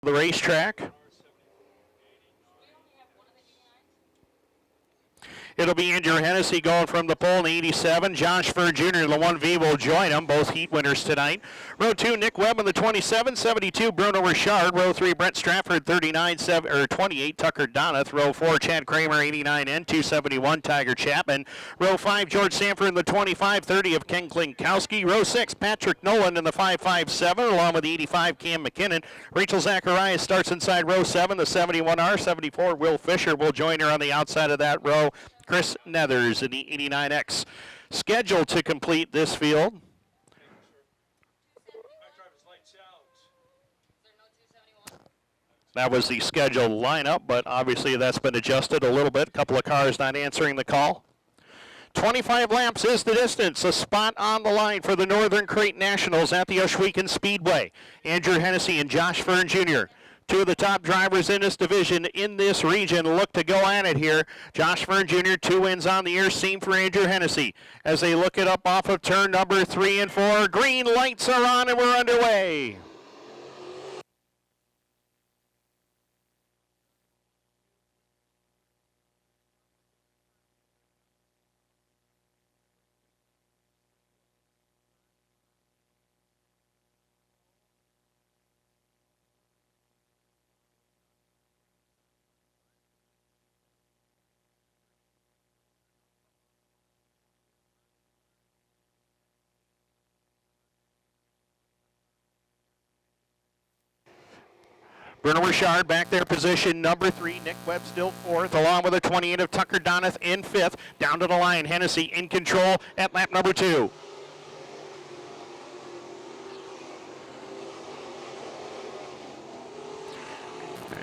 the racetrack. It'll be Andrew Hennessy going from the pole in 87. Josh Furr Jr., the 1V, will join him. Both heat winners tonight. Row 2, Nick Webb in the 27. 72, Bruno Richard. Row 3, Brett Stratford, 28, Tucker Donath. Row 4, Chad Kramer, 89 and 271, Tiger Chapman. Row 5, George Sanford in the 25. 30 of Ken Klinkowski. Row 6, Patrick Nolan in the 5.57, along with the 85, Cam McKinnon. Rachel Zacharias starts inside row 7. The 71R. 74, Will Fisher will join her on the outside of that row. Chris Nethers in the 89X. Scheduled to complete this field. That was the scheduled lineup, but obviously that's been adjusted a little bit. A couple of cars not answering the call. 25 laps is the distance. A spot on the line for the Northern Crete Nationals at the Ohsweken Speedway. Andrew Hennessy and Josh Furr Jr., two of the top drivers in this division, in this region, look to go at it here. Josh Furr Jr., 2 wins on the year. Same for Andrew Hennessy as they look it up off of turn number 3 and 4. Green lights are on and we're underway. Bruno Richard back there, position number 3. Nick Webb still 4th, along with a 28 of Tucker Donath in 5th. Down to the line, Hennessy in control at lap number 2.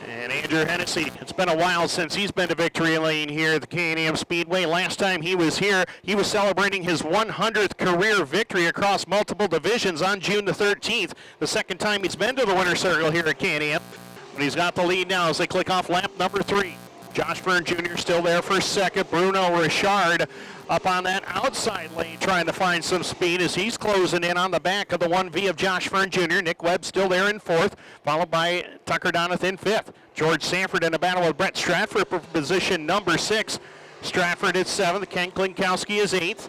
And Andrew Hennessy, it's been a while since he's been to victory lane here at the K&M Speedway. Last time he was here, he was celebrating his 100th career victory across multiple divisions on June the 13th. The second time he's been to the winner's circle here at K&M. But he's got the lead now as they click off lap number 3. Josh Furr Jr. still there for second. Bruno Richard up on that outside lane trying to find some speed as he's closing in on the back of the 1V of Josh Furr Jr. Nick Webb still there in 4th, followed by Tucker Donath in 5th. George Sanford in a battle with Brett Stratford for position number 6. Stratford is 7th. Ken Klinkowski is 8th.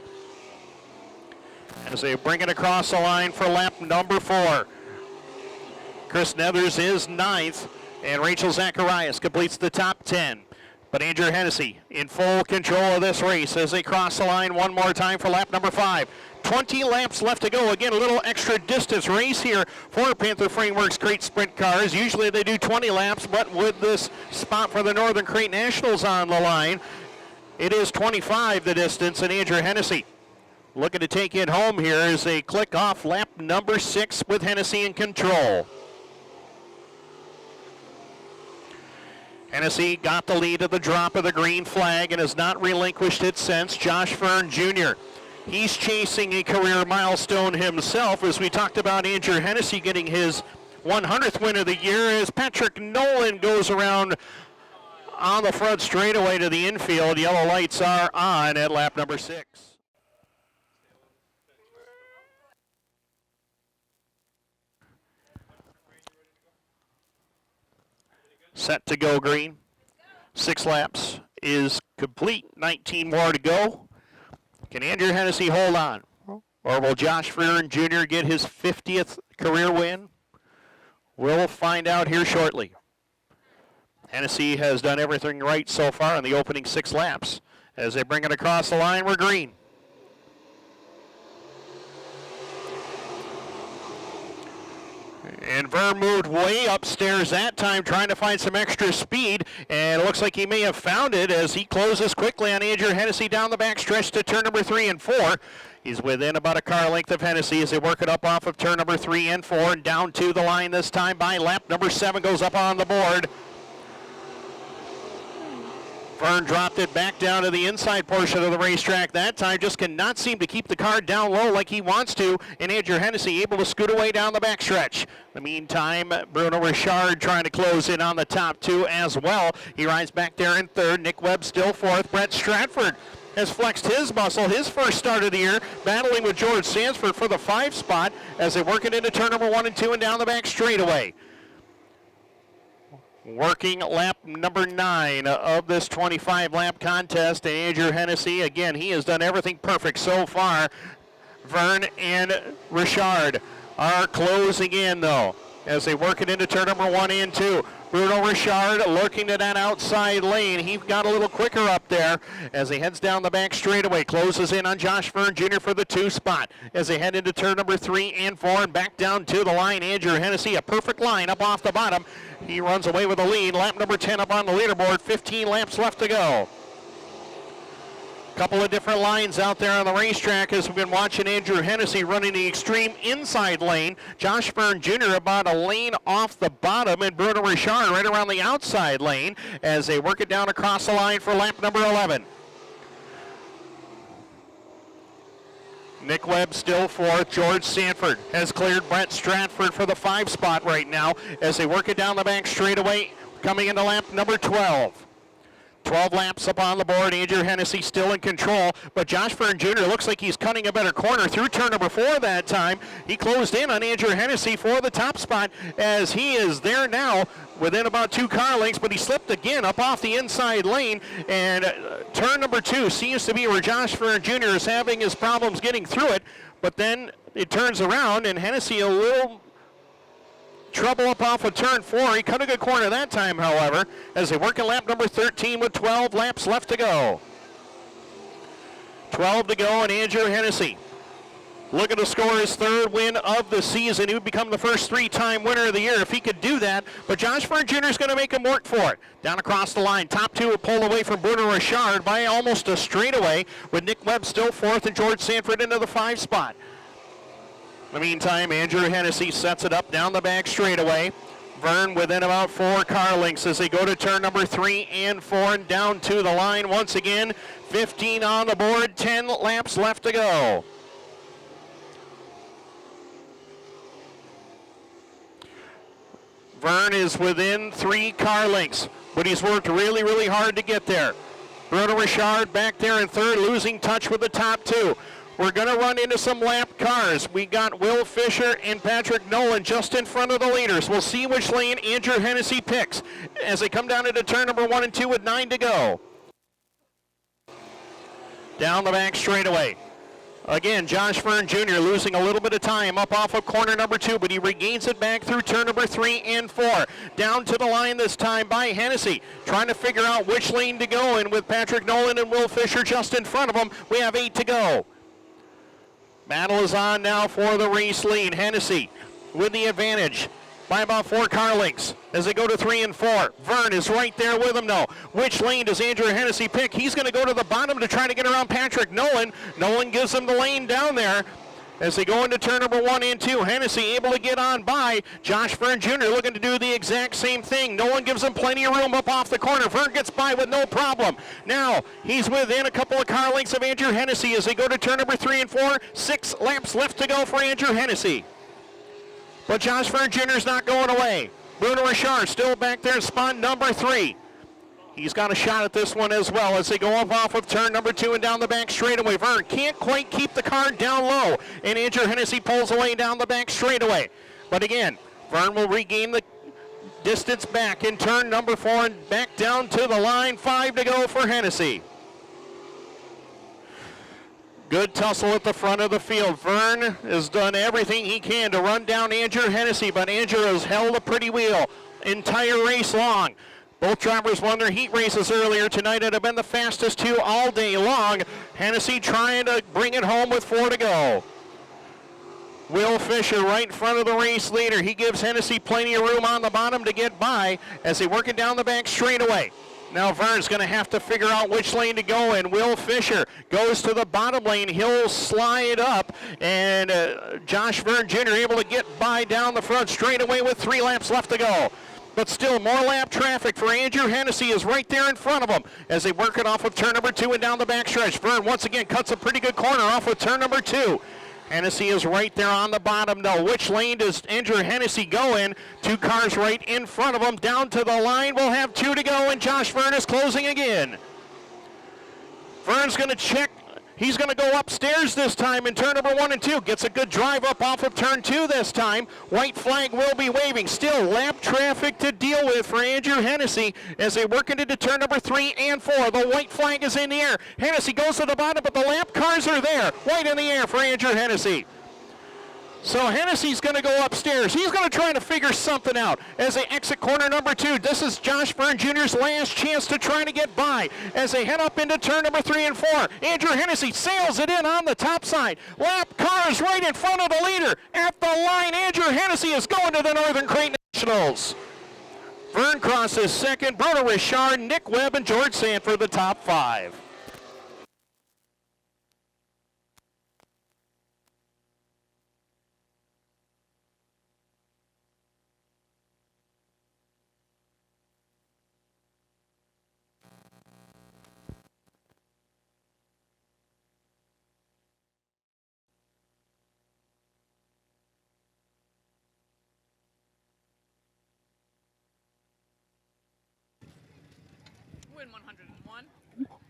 As they bring it across the line for lap number 4. Chris Nethers is 9th. And Rachel Zacharias completes the top 10. But Andrew Hennessy in full control of this race as they cross the line one more time for lap number 5. 20 laps left to go. Again, a little extra distance race here for Panther Frameworks Crete Sprint cars. Usually they do 20 laps, but with this spot for the Northern Crete Nationals on the line, it is 25 the distance, and Andrew Hennessy looking to take it home here as they click off lap number 6 with Hennessy in control. Hennessy got the lead at the drop of the green flag and has not relinquished it since. Josh Furr Jr., he's chasing a career milestone himself, as we talked about Andrew Hennessy getting his 100th win of the year as Patrick Nolan goes around on the front straightaway to the infield. Yellow lights are on at lap number 6. Set to go green. 6 laps is complete. 19 more to go. Can Andrew Hennessy hold on? Or will Josh Furr Jr. get his 50th career win? We'll find out here shortly. Hennessy has done everything right so far in the opening 6 laps. As they bring it across the line, we're green. And Furr moved way upstairs that time, trying to find some extra speed, and it looks like he may have found it as he closes quickly on Andrew Hennessy down the back stretch to turn number 3 and 4. He's within about a car length of Hennessy as they work it up off of turn number 3 and 4, and down to the line this time by lap number 7 goes up on the board. Furr dropped it back down to the inside portion of the racetrack that time, just cannot seem to keep the car down low like he wants to, and Andrew Hennessy able to scoot away down the backstretch. In the meantime, Bruno Richard trying to close in on the top 2 as well. He rides back there in 3rd. Nick Webb still 4th. Brett Stratford has flexed his muscle, his first start of the year, battling with George Sanford for the 5 spot as they work it into turn number 1 and 2 and down the back straightaway. Working lap number 9 of this 25-lap contest. And Andrew Hennessy, again, he has done everything perfect so far. Vern and Richard are closing in, though, as they work it into turn number 1 and 2. Bruno Richard looking at that outside lane. He got a little quicker up there as he heads down the back straightaway. Closes in on Josh Vern Jr. for the 2 spot as they head into turn number 3 and 4 and back down to the line. Andrew Hennessy, a perfect line up off the bottom. He runs away with the lead. Lap number 10 up on the leaderboard. 15 laps left to go. Couple of different lines out there on the racetrack as we've been watching Andrew Hennessy running the extreme inside lane. Josh Vern Jr. about a lane off the bottom, and Bruno Richard right around the outside lane as they work it down across the line for lap number 11. Nick Webb still fourth. George Sanford has cleared Brett Stratford for the 5 spot right now as they work it down the back straightaway, coming into lap number 12. 12 laps up on the board. Andrew Hennessy still in control, but Josh Vern Jr. looks like he's cutting a better corner through turn number 4 that time. He closed in on Andrew Hennessy for the top spot as he is there now within about 2 car lengths, but he slipped again up off the inside lane, and turn number 2 seems to be where Josh Vern Jr. is having his problems getting through it, but then it turns around and Hennessy a little trouble up off of turn 4. He cut a good corner that time, however, as they work in lap number 13 with 12 laps left to go. 12 to go, and Andrew Hennessy looking to score his 3rd win of the season. He would become the first 3-time winner of the year if he could do that, but Josh Vern Jr. is going to make him work for it. Down across the line, top 2 are pulled away from Bruno Richard by almost a straightaway, with Nick Webb still 4th and George Sanford into the 5 spot. In the meantime, Andrew Hennessy sets it up down the back straightaway. Vern within about 4 car lengths as they go to turn number 3 and 4 and down to the line once again. 15 on the board, 10 laps left to go. Vern is within 3 car lengths, but he's worked really, really hard to get there. Bruno Richard back there in 3rd, losing touch with the top 2. We're going to run into some lap cars. We got Will Fisher and Patrick Nolan just in front of the leaders. We'll see which lane Andrew Hennessy picks as they come down into turn number 1 and 2 with 9 to go. Down the back straightaway. Again, Josh Vern Jr. losing a little bit of time up off of corner number 2, but he regains it back through turn number 3 and 4. Down to the line this time by Hennessy, trying to figure out which lane to go in with Patrick Nolan and Will Fisher just in front of him. We have 8 to go. Battle is on now for the race lead. Hennessy with the advantage by about 4 car lengths as they go to 3 and 4. Vern is right there with him now. Which lane does Andrew Hennessy pick? He's going to go to the bottom to try to get around Patrick Nolan. Nolan gives him the lane down there. As they go into turn number 1 and 2, Hennessy able to get on by Josh Vern Jr. looking to do the exact same thing. Nolan gives him plenty of room up off the corner. Vern gets by with no problem. Now he's within a couple of car lengths of Andrew Hennessy as they go to turn number 3 and 4. 6 laps left to go for Andrew Hennessy. But Josh Vern Jr. is not going away. Bruno Richard still back there, spot number 3. He's got a shot at this one as well as they go up off of turn number 2 and down the back straightaway. Vern can't quite keep the car down low, and Andrew Hennessy pulls away down the back straightaway. But again, Vern will regain the distance back in turn number 4 and back down to the line. 5 to go for Hennessy. Good tussle at the front of the field. Vern has done everything he can to run down Andrew Hennessy, but Andrew has held a pretty wheel entire race long. Both drivers won their heat races earlier tonight and have been the fastest 2 all day long. Hennessy trying to bring it home with 4 to go. Will Fisher right in front of the race leader. He gives Hennessy plenty of room on the bottom to get by as they work it down the back straightaway. Now Vern's going to have to figure out which lane to go in. Will Fisher goes to the bottom lane. He'll slide up, and Josh Vern Jr. able to get by down the front straightaway with 3 laps left to go. But still, more lap traffic for Andrew Hennessy is right there in front of him as they work it off of turn number 2 and down the backstretch. Vern once again cuts a pretty good corner off of turn number 2. Hennessy is right there on the bottom now. Which lane does Andrew Hennessy go in? 2 cars right in front of him. Down to the line. We'll have 2 to go, and Josh Vern is closing again. Vern's going to check He's going to go upstairs this time in turn number 1 and 2. Gets a good drive up off of turn 2 this time. White flag will be waving. Still lap traffic to deal with for Andrew Hennessy as they work into turn number 3 and 4. The white flag is in the air. Hennessy goes to the bottom, but the lap cars are there. White in the air for Andrew Hennessy. So Hennessy's going to go upstairs. He's going to try to figure something out as they exit corner number 2. This is Josh Byrne Jr.'s last chance to try to get by as they head up into turn number 3 and 4. Andrew Hennessy sails it in on the top side. Lap cars right in front of the leader. At the line, Andrew Hennessy is going to the Northern Crete Nationals. Vern crosses second. Bruno Richard, Nick Webb, and George Sanford the top 5. Win 101.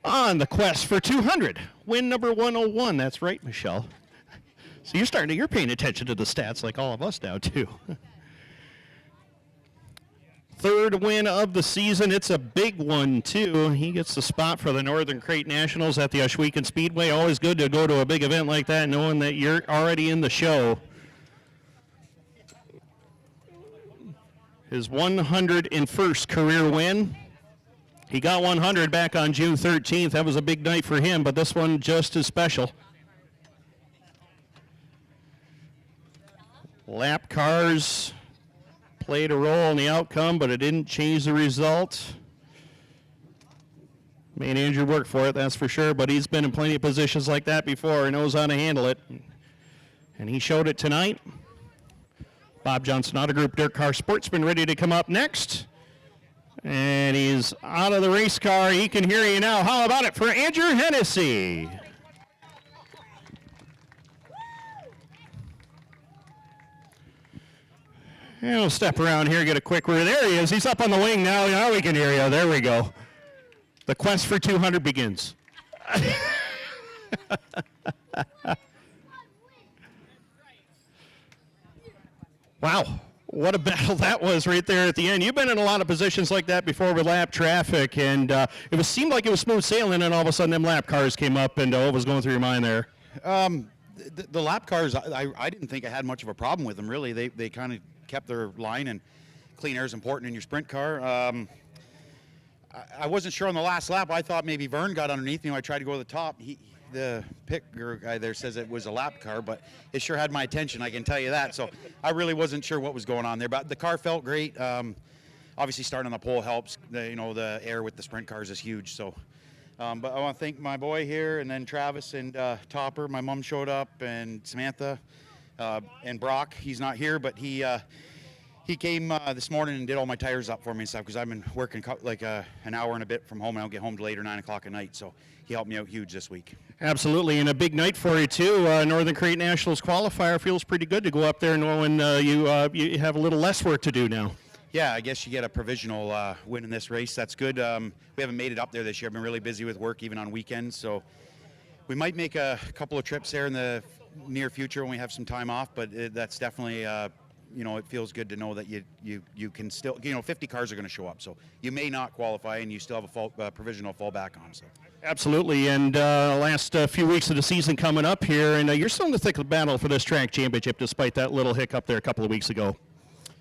On the quest for 200. Win number 101. That's right, Michelle. So you're paying attention to the stats like all of us now, too. Third win of the season. It's a big one, too. He gets the spot for the Northern Crete Nationals at the Ohsweken Speedway. Always good to go to a big event like that knowing that you're already in the show. His 101st career win. He got 100 back on June 13th. That was a big night for him, but this one just as special. Lap cars played a role in the outcome, but it didn't change the result. Made Andrew work for it, that's for sure, but he's been in plenty of positions like that before and knows how to handle it. And he showed it tonight. Bob Johnson Auto Group Dirt Car Sportsman ready to come up next. And he's out of the race car. He can hear you now. How about it for Andrew Hennessy? And we'll step around here, get a quick rear. There he is. He's up on the wing now. Now we can hear you. There we go. The quest for 200 begins. Wow. What a battle that was right there at the end. You've been in a lot of positions like that before with lap traffic, and seemed like it was smooth sailing, and all of a sudden them lap cars came up, and what was going through your mind there? The lap cars, I didn't think I had much of a problem with them, really. They kind of kept their line, and clean air is important in your sprint car. I wasn't sure on the last lap. I thought maybe Vern got underneath me when I tried to go to the top. The picker guy there says it was a lap car, but it sure had my attention, I can tell you that. So I really wasn't sure what was going on there, but the car felt great. Obviously starting on the pole helps. The air with the sprint cars is huge. So, but I want to thank my boy here, and then Travis and Topper. My mom showed up, and Samantha and Brock. He's not here, but he came this morning and did all my tires up for me and stuff, because I've been working like an hour and a bit from home, and I don't get home till 8 or 9 o'clock at night. So he helped me out huge this week. Absolutely, and a big night for you too. Northern Crete Nationals qualifier feels pretty good to go up there knowing you have a little less work to do now. Yeah, I guess you get a provisional win in this race. That's good. We haven't made it up there this year. I've been really busy with work, even on weekends. So we might make a couple of trips there in the near future when we have some time off. But that's definitely, it feels good to know that you can still, 50 cars are going to show up. So you may not qualify, and you still have a provisional fallback on. So. Absolutely, and last few weeks of the season coming up here, and you're still in the thick of the battle for this track championship, despite that little hiccup there a couple of weeks ago.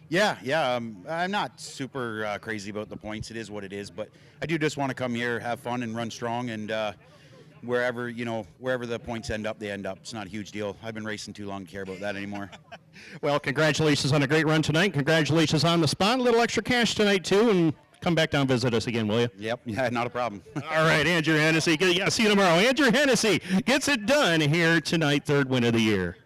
Yeah. I'm not super crazy about the points. It is what it is, but I do just want to come here, have fun, and run strong, and wherever the points end up, they end up. It's not a huge deal. I've been racing too long to care about that anymore. Well, congratulations on a great run tonight. Congratulations on the spot. A little extra cash tonight, too, and come back down and visit us again, will you? Yep, yeah, not a problem. All right, Andrew Hennessy. Yeah, see you tomorrow. Andrew Hennessy gets it done here tonight, third win of the year.